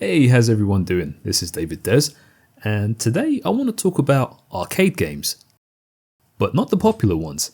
Hey, how's everyone doing? This is David Des, and today I want to talk about arcade games, but not the popular ones.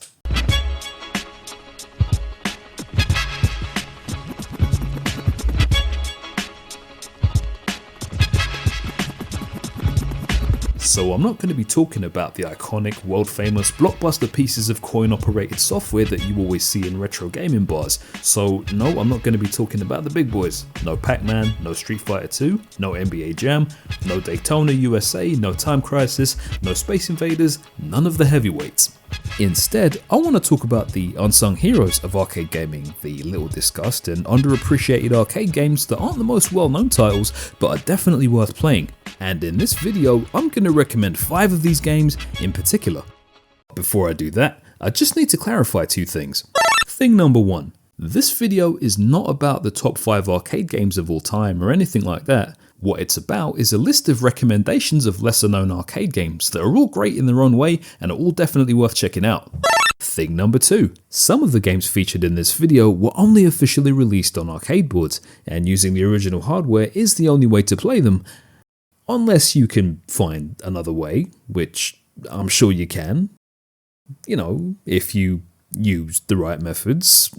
So I'm not going to be talking about the iconic, world-famous, blockbuster pieces of coin-operated software that you always see in retro gaming bars. So no, I'm not going to be talking about the big boys. No Pac-Man, no Street Fighter 2, no NBA Jam, no Daytona USA, no Time Crisis, no Space Invaders, none of the heavyweights. Instead, I want to talk about the unsung heroes of arcade gaming, the little discussed and underappreciated arcade games that aren't the most well-known titles, but are definitely worth playing. And in this video, I'm going to recommend 5 of these games in particular. Before I do that, I just need to clarify 2 things. Thing number 1, this video is not about the top 5 arcade games of all time or anything like that. What it's about is a list of recommendations of lesser known arcade games that are all great in their own way and are all definitely worth checking out. Thing number 2, some of the games featured in this video were only officially released on arcade boards, and using the original hardware is the only way to play them. Unless you can find another way, which I'm sure you can. You know, if you use the right methods.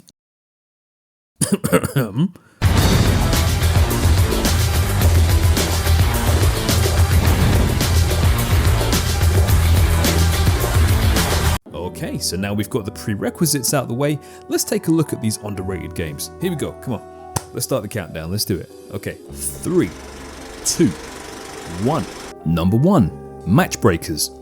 Okay, so now we've got the prerequisites out the way, let's take a look at these underrated games. Here we go, come on. Let's start the countdown, let's do it. Okay, 3, 2, 1. Number 1, Matchbreakers.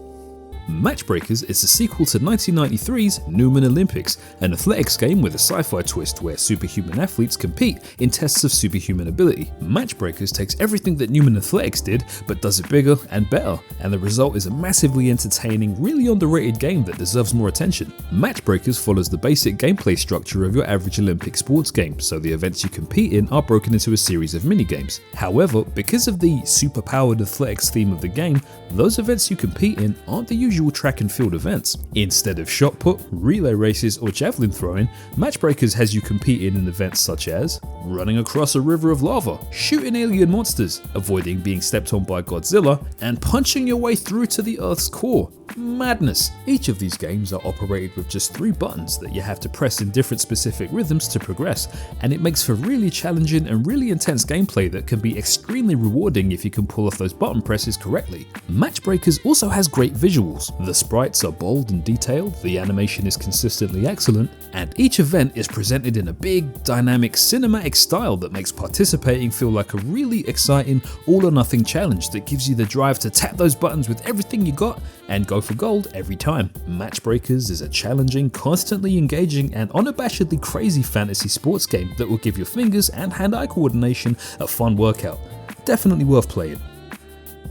Matchbreakers is a sequel to 1993's Newman Olympics, an athletics game with a sci-fi twist where superhuman athletes compete in tests of superhuman ability. Matchbreakers takes everything that Newman Athletics did, but does it bigger and better, and the result is a massively entertaining, really underrated game that deserves more attention. Matchbreakers follows the basic gameplay structure of your average Olympic sports game, so the events you compete in are broken into a series of minigames. However, because of the super-powered athletics theme of the game, those events you compete in aren't the usual track and field events. Instead of shot put, relay races or javelin throwing, Matchbreakers has you competing in events such as running across a river of lava, shooting alien monsters, avoiding being stepped on by Godzilla, and punching your way through to the Earth's core. Madness! Each of these games are operated with just 3 buttons that you have to press in different specific rhythms to progress, and it makes for really challenging and really intense gameplay that can be extremely rewarding if you can pull off those button presses correctly. Matchbreakers also has great visuals. The sprites are bold and detailed, the animation is consistently excellent, and each event is presented in a big, dynamic, cinematic style that makes participating feel like a really exciting, all-or-nothing challenge that gives you the drive to tap those buttons with everything you got and go for gold every time. Matchbreakers is a challenging, constantly engaging, and unabashedly crazy fantasy sports game that will give your fingers and hand-eye coordination a fun workout. Definitely worth playing.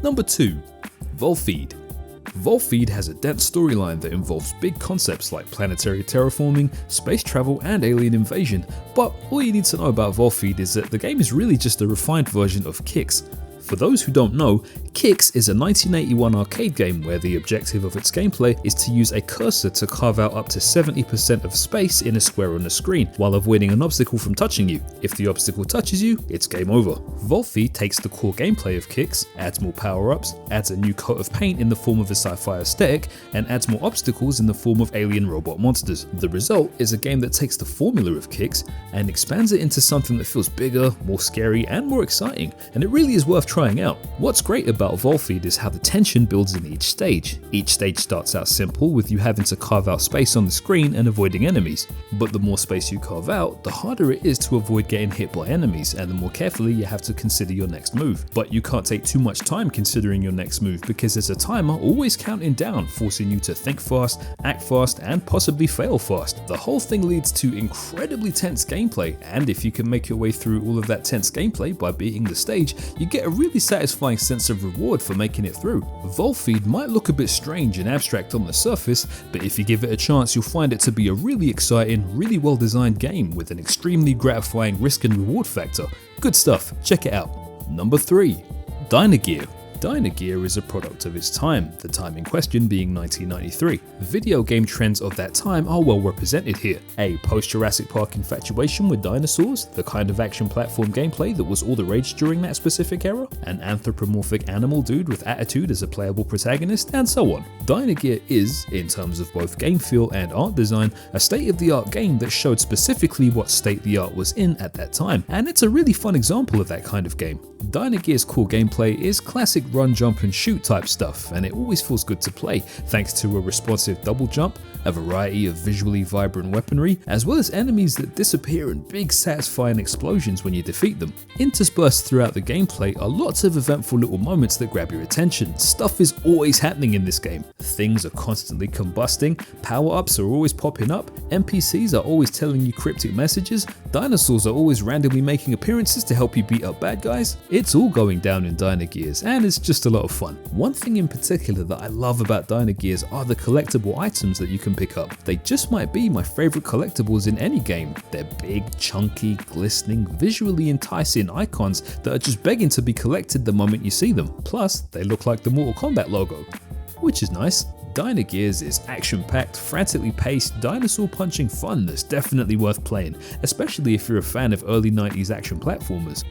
Number 2, Volfeed. Volfeed has a dense storyline that involves big concepts like planetary terraforming, space travel, and alien invasion, but all you need to know about Volfeed is that the game is really just a refined version of Kicks. For those who don't know, Kicks is a 1981 arcade game where the objective of its gameplay is to use a cursor to carve out up to 70% of space in a square on the screen while avoiding an obstacle from touching you. If the obstacle touches you, it's game over. Volfeed takes the core gameplay of Kicks, adds more power-ups, adds a new coat of paint in the form of a sci-fi aesthetic, and adds more obstacles in the form of alien robot monsters. The result is a game that takes the formula of Kicks and expands it into something that feels bigger, more scary, and more exciting, and it really is worth trying out. What's great about Volfeed is how the tension builds in each stage. Each stage starts out simple with you having to carve out space on the screen and avoiding enemies, but the more space you carve out, the harder it is to avoid getting hit by enemies, and the more carefully you have to consider your next move. But you can't take too much time considering your next move because there's a timer always counting down, forcing you to think fast, act fast, and possibly fail fast. The whole thing leads to incredibly tense gameplay, and if you can make your way through all of that tense gameplay by beating the stage, you get a really satisfying sense of reward for making it through. Volfeed might look a bit strange and abstract on the surface, but if you give it a chance, you'll find it to be a really exciting, really well designed game with an extremely gratifying risk and reward factor. Good stuff, check it out. Number 3, Dino Gear. Dino Gear is a product of its time, the time in question being 1993. Video game trends of that time are well represented here. A post-Jurassic Park infatuation with dinosaurs, the kind of action platform gameplay that was all the rage during that specific era, an anthropomorphic animal dude with attitude as a playable protagonist, and so on. Dino Gear is, in terms of both game feel and art design, a state-of-the-art game that showed specifically what state the art was in at that time, and it's a really fun example of that kind of game. Dino Gear's core gameplay is classic run, jump and shoot type stuff, and it always feels good to play thanks to a responsive double jump, a variety of visually vibrant weaponry, as well as enemies that disappear in big satisfying explosions when you defeat them. Interspersed throughout the gameplay are lots of eventful little moments that grab your attention. Stuff is always happening in this game. Things are constantly combusting, power-ups are always popping up, NPCs are always telling you cryptic messages, dinosaurs are always randomly making appearances to help you beat up bad guys. It's all going down in Dino Gears, and it's just a lot of fun. One thing in particular that I love about Dino Gears are the collectible items that you can pick up. They just might be my favorite collectibles in any game. They're big, chunky, glistening, visually enticing icons that are just begging to be collected the moment you see them. Plus, they look like the Mortal Kombat logo, which is nice. Dino Gears is action-packed, frantically paced, dinosaur-punching fun that's definitely worth playing, especially if you're a fan of early 90s action platformers.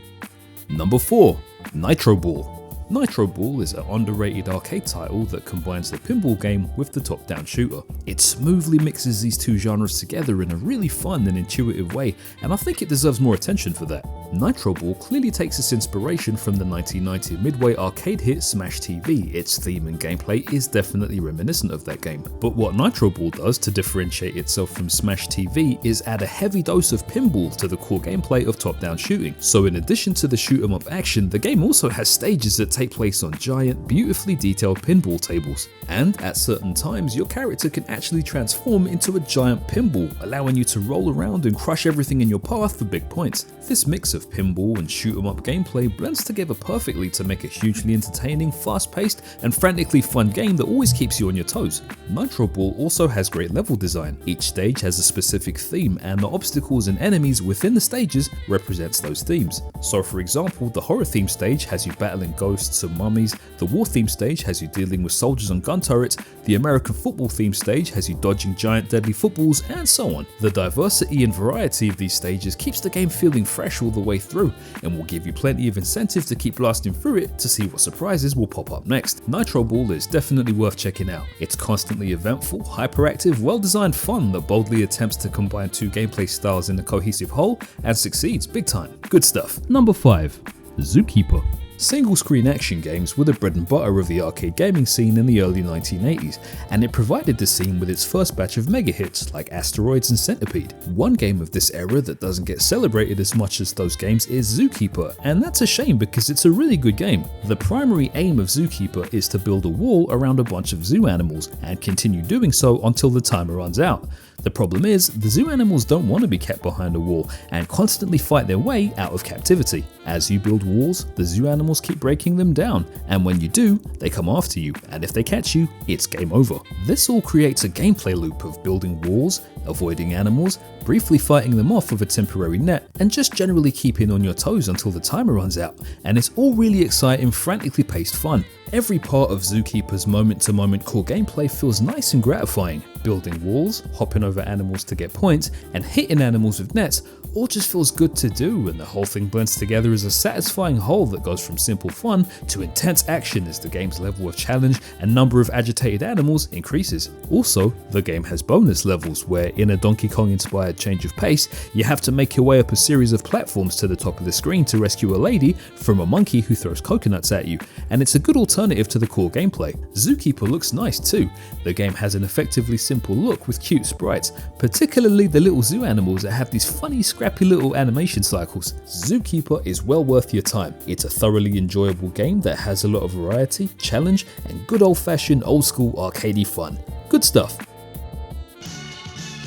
Number 4. Nitro Ball. Nitro Ball is an underrated arcade title that combines the pinball game with the top-down shooter. It smoothly mixes these two genres together in a really fun and intuitive way, and I think it deserves more attention for that. Nitro Ball clearly takes its inspiration from the 1990 Midway arcade hit Smash TV. Its theme and gameplay is definitely reminiscent of that game. But what Nitro Ball does to differentiate itself from Smash TV is add a heavy dose of pinball to the core gameplay of top-down shooting. So in addition to the shoot 'em up action, the game also has stages that take place on giant, beautifully detailed pinball tables. And at certain times, your character can actually transform into a giant pinball, allowing you to roll around and crush everything in your path for big points. This mix of pinball and shoot 'em up gameplay blends together perfectly to make a hugely entertaining, fast-paced, and frantically fun game that always keeps you on your toes. Nitro Ball also has great level design. Each stage has a specific theme, and the obstacles and enemies within the stages represents those themes. So for example, the horror theme stage has you battling ghosts and mummies, the war theme stage has you dealing with soldiers on gun turrets, the American football theme stage has you dodging giant deadly footballs, and so on. The diversity and variety of these stages keeps the game feeling fresh all the way through, and will give you plenty of incentive to keep blasting through it to see what surprises will pop up next. Nitro Ball is definitely worth checking out. It's constantly eventful, hyperactive, well-designed fun that boldly attempts to combine two gameplay styles in a cohesive whole, and succeeds big time. Good stuff. Number 5. Zookeeper. Single-screen action games were the bread and butter of the arcade gaming scene in the early 1980s, and it provided the scene with its first batch of mega hits like Asteroids and Centipede. One game of this era that doesn't get celebrated as much as those games is Zookeeper, and that's a shame because it's a really good game. The primary aim of Zookeeper is to build a wall around a bunch of zoo animals, and continue doing so until the timer runs out. The problem is, the zoo animals don't want to be kept behind a wall and constantly fight their way out of captivity. As you build walls, the zoo animals keep breaking them down, and when you do, they come after you, and if they catch you, it's game over. This all creates a gameplay loop of building walls, avoiding animals, briefly fighting them off with a temporary net, and just generally keeping on your toes until the timer runs out, and it's all really exciting, frantically paced fun. Every part of Zookeeper's moment-to-moment core gameplay feels nice and gratifying. Building walls, hopping over animals to get points, and hitting animals with nets all just feels good to do, and the whole thing blends together as a satisfying whole that goes from simple fun to intense action as the game's level of challenge and number of agitated animals increases. Also, the game has bonus levels where, in a Donkey Kong inspired change of pace, you have to make your way up a series of platforms to the top of the screen to rescue a lady from a monkey who throws coconuts at you, and it's a good alternative to the core gameplay. Zookeeper looks nice too. The game has an effectively simple look with cute sprites, particularly the little zoo animals that have these funny scrappy little animation cycles. Zookeeper is well worth your time. It's a thoroughly enjoyable game that has a lot of variety, challenge, and good old-fashioned old-school arcadey fun. Good stuff.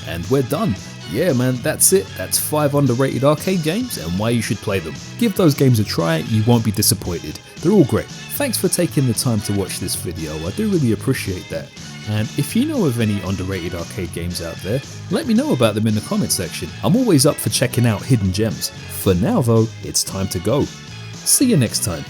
And we're done. Yeah man, that's it. That's 5 underrated arcade games and why you should play them. Give those games a try, you won't be disappointed. They're all great. Thanks for taking the time to watch this video, I do really appreciate that. And if you know of any underrated arcade games out there, let me know about them in the comment section. I'm always up for checking out hidden gems. For now though, it's time to go. See you next time.